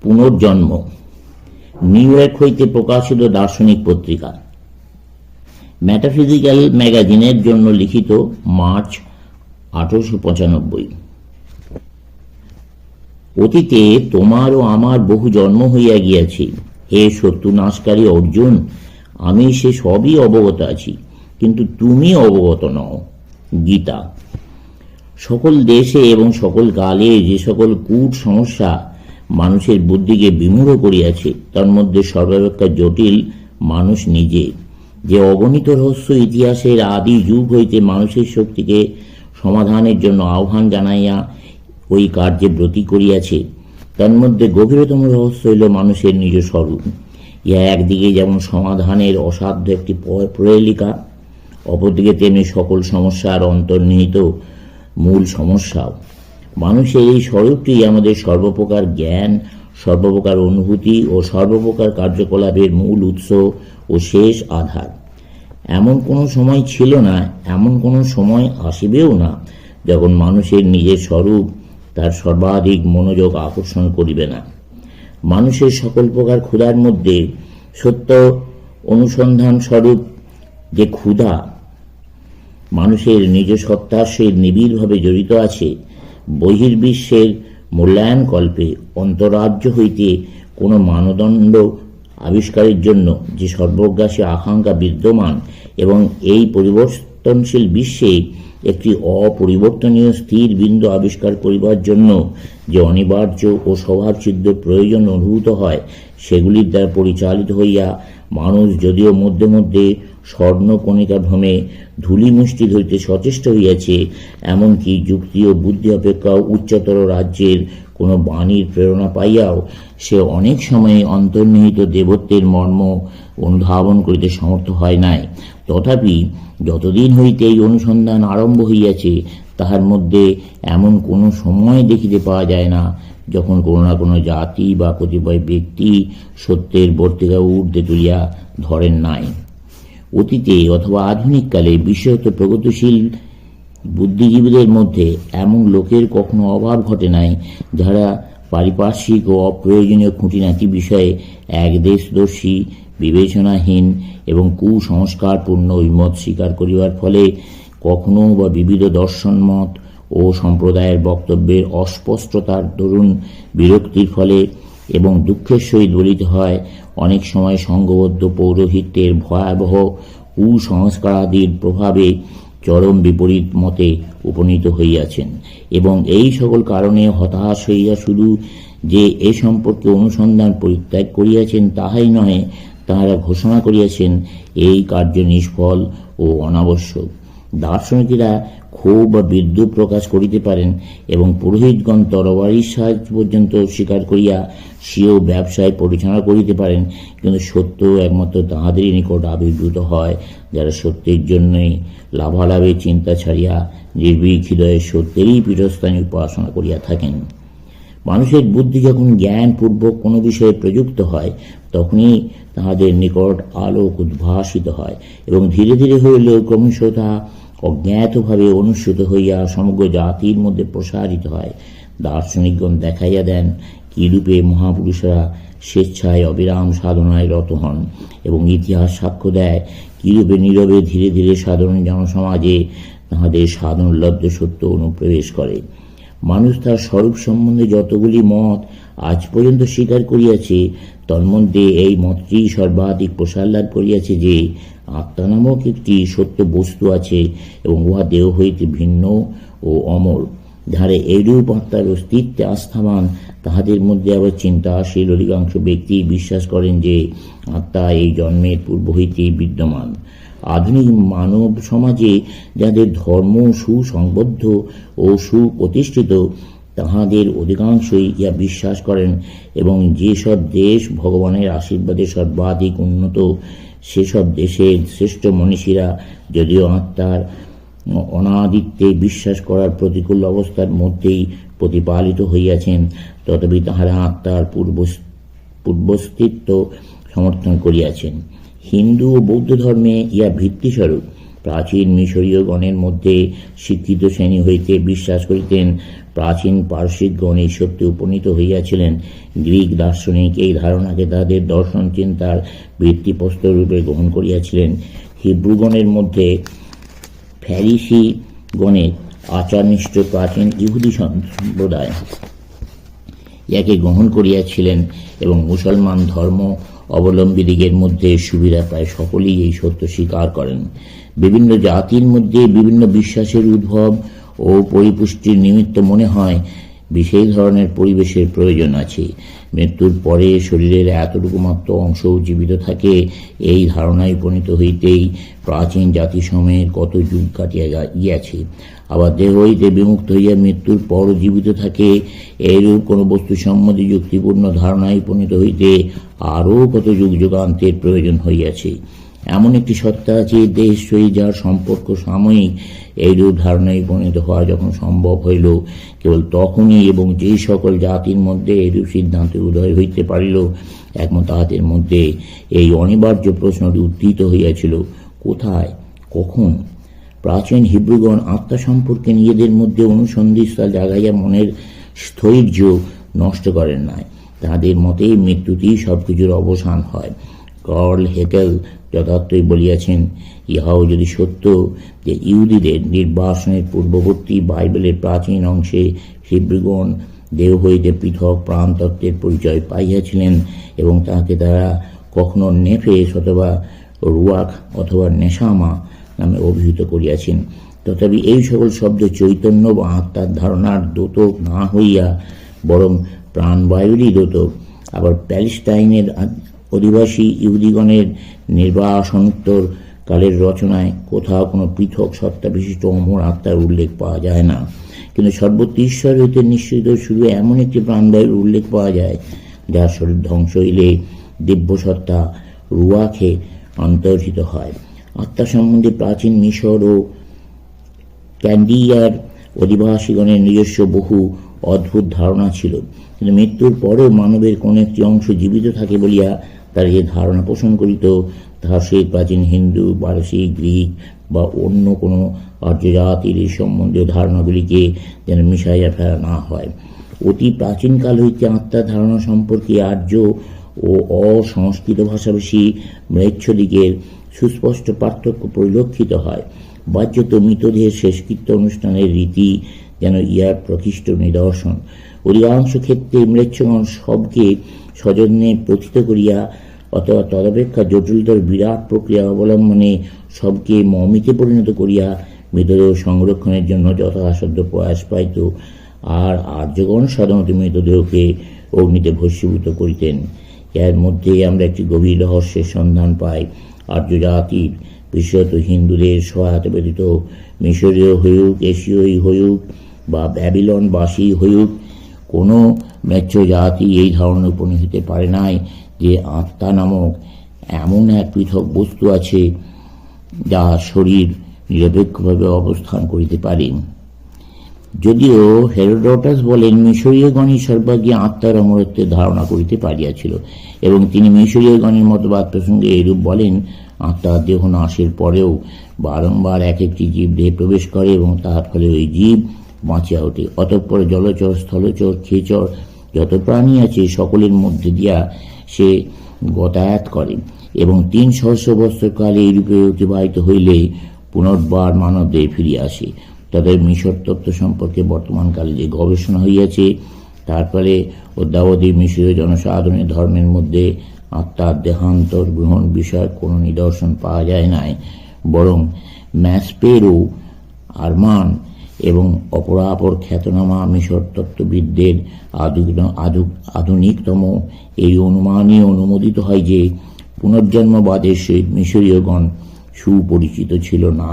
পুনর্জন্ম, new York হইতে প্রকাশিত দার্শনিক পত্রিকা, মেটাফিজিক্যাল ম্যাগাজিনের জন্য লিখিত, মার্চ 1895। অতীতে তোমার ও আমার বহু জন্ম হইয়া গিয়াছে। হে শত্রুনাশকারী অর্জুন, আমি সে সবই অবগত আছি, কিন্তু তুমি অবগত নও। গীতা। সকল দেশে এবং সকল কালে যে সকল কূট সমস্যা মানুষের বুদ্ধিকে বিমূঢ় করিয়াছে, তার মধ্যে সর্বাপেক্ষা জটিল মানুষ নিজে। যে অগণিত রহস্য ইতিহাসের আদি যুগ হইতে মানুষের শক্তিকে সমাধানের জন্য আহ্বান জানাইয়া ওই কার্যে ব্রতী করিয়াছে, তার মধ্যে গভীরতম রহস্য হইল মানুষের নিজ স্বরূপ। ইহা একদিকে যেমন সমাধানের অসাধ্য একটি প্রহেলিকা, অপরদিকে তেমনি সকল সমস্যার অন্তর্নিহিত মূল সমস্যাও। মানুষের এই স্বরূপটি আমাদের সর্বপ্রকার জ্ঞান, সর্বপ্রকার অনুভূতি ও সর্বপ্রকার কার্যকলাপের মূল উৎস ও শেষ আধার। এমন কোনো সময় ছিল না, এমন কোনো সময় আসিবেও না, যখন মানুষের নিজের স্বরূপ তার সর্বাধিক মনোযোগ আকর্ষণ করিবে না। মানুষের সকল প্রকার ক্ষুধার মধ্যে সত্য অনুসন্ধান স্বরূপ যে ক্ষুধা মানুষের নিজ সত্তার সহিত নিবিড়ভাবে জড়িত আছে, বহির্বিশ্বের মূল্যায়ন কল্পে অন্তরাজ্য হইতে কোনো মানদণ্ড আবিষ্কারের জন্য যে সর্বগ্রাসী আকাঙ্ক্ষা বিদ্যমান এবং এই পরিবর্তনশীল বিশ্বে একটি অপরিবর্তনীয় স্থির বিন্দু আবিষ্কার করিবার জন্য যে অনিবার্য ও স্বভাবসিদ্ধ প্রয়োজন অনুভূত হয়, সেগুলির দ্বারা পরিচালিত হইয়া মানুষ যদিও মধ্যে মধ্যে স্বর্ণকণিকা ভ্রমে ধূলিমুষ্টি ধরিতে সচেষ্ট হইয়াছে, এমনকি যুক্তি ও বুদ্ধি অপেক্ষা উচ্চতর রাজ্যের কোনো বাণীর প্রেরণা পাইয়াও সে অনেক সময়ে অন্তর্নিহিত দেবত্বের মর্ম অনুধাবন করিতে সমর্থ হয় নাই। তথাপি যতদিন হইতে এই অনুসন্ধান আরম্ভ হইয়াছে, তাহার মধ্যে এমন কোনো সময় দেখিতে পাওয়া যায় না যখন কোনো না কোনো জাতি বা কতিপয় ব্যক্তি সত্যের বর্তিকা ঊর্ধ্বে তুলিয়া ধরেন নাই। অতীতে অথবা আধুনিককালে বিশেষত প্রগতিশীল বুদ্ধিজীবীদের মধ্যে এমন লোকের কখনো অভাব ঘটে নাই, যারা পারিপার্শ্বিক ও অপ্রয়োজনীয় খুঁটিনাটি বিষয়ে একদেশদর্শী, বিবেচনাহীন এবং কুসংস্কারপূর্ণ ঐমত স্বীকার করিবার ফলে কখনো বা বিবিধ দর্শনমত ও সম্প্রদায়ের বক্তব্যের অস্পষ্টতার দরুন বিরক্তির ফলে এবং দুঃখের সহিত বলিতে হয়, অনেক সময় সংঘবদ্ধ পৌরোহিত্যের ভয়াবহ কুসংস্কারাদির প্রভাবে চরম বিপরীত মতে উপনীত হইয়াছেন, এবং এই সকল কারণে হতাশ হইয়া শুধু যে এ সম্পর্কে অনুসন্ধান পরিত্যাগ করিয়াছেন তাহাই নহে, তাহারা ঘোষণা করিয়াছেন এই কার্য নিষ্ফল ও অনাবশ্যক। দার্শনিকেরা ক্ষোভ বা বিদ্রুপ প্রকাশ করিতে পারেন এবং পুরোহিতগণ তরবারির সাহায্য পর্যন্ত স্বীকার করিয়া স্বীয় ব্যবসায় পরিচালনা করিতে পারেন, কিন্তু সত্য একমাত্র তাহাদেরই নিকট আবির্ভূত হয় যারা সত্যের জন্যই লাভালাভের চিন্তা ছাড়িয়া নির্ভীক হৃদয়ে সত্যেরই পীঠস্থানে উপাসনা করিয়া থাকেন। মানুষের বুদ্ধি যখন জ্ঞানপূর্বক কোনো বিষয়ে প্রযুক্ত হয়, তখনই তাহাদের নিকট আলোক উদ্ভাসিত হয় এবং ধীরে ধীরে হইলেও ক্রমশ তাহা অজ্ঞাতভাবে অনুসৃত হইয়া সমগ্র জাতির মধ্যে প্রসারিত হয়। দার্শনিকগণ দেখাইয়া দেন কিরূপে মহাপুরুষরা স্বেচ্ছায় অবিরাম সাধনায় রত হন, এবং ইতিহাস সাক্ষ্য দেয় কিরূপে নীরবে ধীরে ধীরে সাধারণ জনসমাজে তাহাদের সাধনলব্ধ সত্য অনুপ্রবেশ করে। মানুষ তার স্বরূপ সম্বন্ধে যতগুলি মত আজ পর্যন্ত স্বীকার করিয়াছে, তন্মধ্যে এই মতটি সর্বাধিক প্রসার লাভ করিয়াছে যে আত্মা নামক একটি সত্য বস্তু আছে এবং উহা দেহ হইতে ভিন্ন ও অমর। যাহারা এইরূপ আত্মার অস্তিত্বে আস্থাবান, তাহাদের মধ্যে আবার চিন্তাশীল অধিকাংশ ব্যক্তি বিশ্বাস করেন যে আত্মা এই জন্মের পূর্ব হইতেই বিদ্যমান। আধুনিক মানব সমাজে যাদের ধর্ম সুসংবদ্ধ ও সুপ্রতিষ্ঠিত, তাহাদের অধিকাংশই ইহা বিশ্বাস করেন, এবং যেসব দেশ ভগবানের আশীর্বাদে সর্বাধিক উন্নত, সেসব দেশের শ্রেষ্ঠ মনীষীরা যদিও আত্মার অনাদিত্বে বিশ্বাস করার প্রতিকূল অবস্থার মধ্যেই প্রতিপালিত হইয়াছেন, তথাপি তাহারা আত্মার পূর্বস্তিত্ব সমর্থন করিয়াছেন। হিন্দু ও বৌদ্ধ ধর্মে ইহা ভিত্তিস্বরূপ। প্রাচীন মিশরীয়গণের মধ্যে শিক্ষিত শ্রেণী হইতে বিশ্বাস করিতেন। প্রাচীন পারসিকগণ এই সত্যে উপনীত হইয়াছিলেন। গ্রিক দার্শনিক এই ধারণাকে তাদের দর্শন চিন্তার ভিত্তিপ্রস্তর রূপে গ্রহণ করিয়াছিলেন। হিব্রুগণের মধ্যে ফ্যারিসিগণের আচারনিষ্ঠ প্রাচীন ইহুদি সম্প্রদায় ইয়াকে গ্রহণ করিয়াছিলেন এবং মুসলমান ধর্ম অবলম্বীদিগের মধ্যে সুবিধা প্রায় সকলেই এই সত্য স্বীকার করেন। বিভিন্ন জাতির মধ্যে বিভিন্ন বিশ্বাসের উদ্ভব ও পরিপুষ্টির নিমিত্ত মনে হয় বিশেষ ধরনের পরিবেশের প্রয়োজন আছে। মৃত্যুর পরে শরীরের এতটুকু মাত্র অংশও জীবিত থাকে, এই ধারণায় উপনীত হইতেই প্রাচীন জাতিসমূহের কত যুগ কাটিয়া গিয়াছে। আবার দেহ হইতে বিমুক্ত হইয়া মৃত্যুর পরও জীবিত থাকে, এইরূপ কোনো বস্তু সম্বন্ধে যুক্তিপূর্ণ ধারণায় উপনীত হইতে আরও কত যুগ যুগান্তের প্রয়োজন হইয়াছে। এমন একটি সত্তা আছে দেহের সহিত যার সম্পর্ক সাময়িক, এইরূপ ধারণায় উপনীত হওয়া যখন সম্ভব হইল, কেবল তখনই এবং যেই সকল জাতির মধ্যে এইরূপ সিদ্ধান্তে উদয় হইতে পারিল, একমত তাহাদের মধ্যে এই অনিবার্য প্রশ্নটি উত্থিত হইয়াছিল, কোথায়, কখন? প্রাচীন হিব্রুগণ আত্মা সম্পর্কে নিজেদের মধ্যে অনুসন্ধিস্থল জাগাইয়া মনের স্থৈর্য নষ্ট করেন নাই। তাহাদের মতে মৃত্যুতেই সবকিছুর অবসান হয়। কার্ল হেকেল যথার্থই বলিয়াছেন, ইহাও যদি সত্য যে ইহুদিদের নির্বাসনের পূর্ববর্তী বাইবেলের প্রাচীন অংশে হিব্রুগণ দেহ হইতে পৃথক প্রাণতত্ত্বের পরিচয় পাইয়াছিলেন এবং তাহাকে তারা কখনো নেফেস অথবা রুয়াক অথবা নেশামা নামে অভিহিত করিয়াছেন, তথাপি এই সকল শব্দ চৈতন্য বা আত্মার ধারণার দ্যোতক না হইয়া বরং প্রাণবায়ুরই দ্যোতক। আবার প্যালেস্টাইনের অধিবাসী ইহুদিগণের নির্বাসনোত্তর কালের রচনায় কোথাও কোনো পৃথক সত্তা বিশিষ্ট অমর আত্মার উল্লেখ পাওয়া যায় না, কিন্তু সর্বত্র ঈশ্বর হইতে নিশ্চিত শুধু এমন একটি প্রাণবায়ুর উল্লেখ পাওয়া যায় যার শরীর ধ্বংস হইলে দিব্য সত্তা রুয়াখে অন্তর্হিত হয়। আত্মা সম্বন্ধে প্রাচীন মিশর ও ক্যান্ডিয়ার অধিবাসীগণের নিজস্ব বহু অদ্ভুত ধারণা ছিল, কিন্তু মৃত্যুর পরেও মানবের কোন একটি অংশ জীবিত থাকে বলিয়া তারা যে ধারণা পোষণ করিত, তাহা সেই প্রাচীন হিন্দু, পারসি, গ্রিক বা অন্য কোনো আর্য জাতির এই সম্বন্ধীয় ধারণাগুলিকে যেন মিশাইয়া ফেলা না হয়। অতি প্রাচীনকাল হইতে আত্মার ধারণা সম্পর্কে আর্য ও অসংস্কৃত ভাষাভাষী ম্লেচ্ছদিগের সুস্পষ্ট পার্থক্য পরিলক্ষিত হয়। বাহ্যত মৃতদেহের শেষকৃত্য অনুষ্ঠানের রীতি যেন ইহার প্রকৃষ্ট নিদর্শন। অধিকাংশ ক্ষেত্রে ম্লেচ্ছগণ সবকে সযত্নে প্রথিত করিয়া অথবা তদপেক্ষা জটিলতর বিরাট প্রক্রিয়া অবলম্বনে সবকে মমিতে পরিণত করিয়া মৃতদেহ সংরক্ষণের জন্য যথাসাধ্য প্রয়াস পাইত, আর আর্যগণ সাধারণত মৃতদেহকে অগ্নিতে ভস্মীভূত করিতেন। এর মধ্যে আমরা একটি গভীর রহস্যের সন্ধান পাই। আর্য জাতির, বিশেষত হিন্দুদের সহায়তা ব্যতীত মিশরীয় হইউক, এশীয়ই হইউক বা ব্যাবিলনবাসী হইউক, কোনো ম্লেচ্ছ জাতি এই ধারণা উপনীত হতে পারে নাই যে আত্মা নামক এমন এক পৃথক বস্তু আছে যা শরীর নিরপেক্ষভাবে অবস্থান করিতে পারে। যদিও হেরোডোটাস বলেন মিশরীয়গণই সর্বাগ্যে আত্মার অমরত্বের ধারণা করিতে পারিয়াছিল, এবং তিনি মিশরীয়গণের মতবাদ প্রসঙ্গে এইরূপ বলেন, আত্মা দেহ নাশের পরেও বারংবার এক একটি জীব দেহে প্রবেশ করে এবং তাহার ফলে ওই জীব বাঁচিয়া ওঠে। অতঃপর জলচর, স্থলচর, খেচর যত প্রাণী আছে সকলের মধ্যে দিয়া সে গতায়াত করে এবং 3 সহস্র বৎসর কালে এইরূপে অতিবাহিত হইলে পুনর্বার মানব দেহে ফিরিয়া আসে। তাদের মিশর তত্ত্ব সম্পর্কে বর্তমানকালে যে গবেষণা হইয়াছে তার ফলে অদ্যাবধি মিশরীয় জনসাধারণের ধর্মের মধ্যে আত্মার দেহান্তর গ্রহণ বিষয়ক কোনো নিদর্শন পাওয়া যায় নাই, বরং ম্যাসপেরো, আরমান এবং অপরাপর খ্যাতনামা মিশর তত্ত্ববিদদের আধুনিকতম এই অনুমানই অনুমোদিত হয় যে পুনর্জন্মবাদের সহিত মিশরীয়গণ সুপরিচিত ছিল না।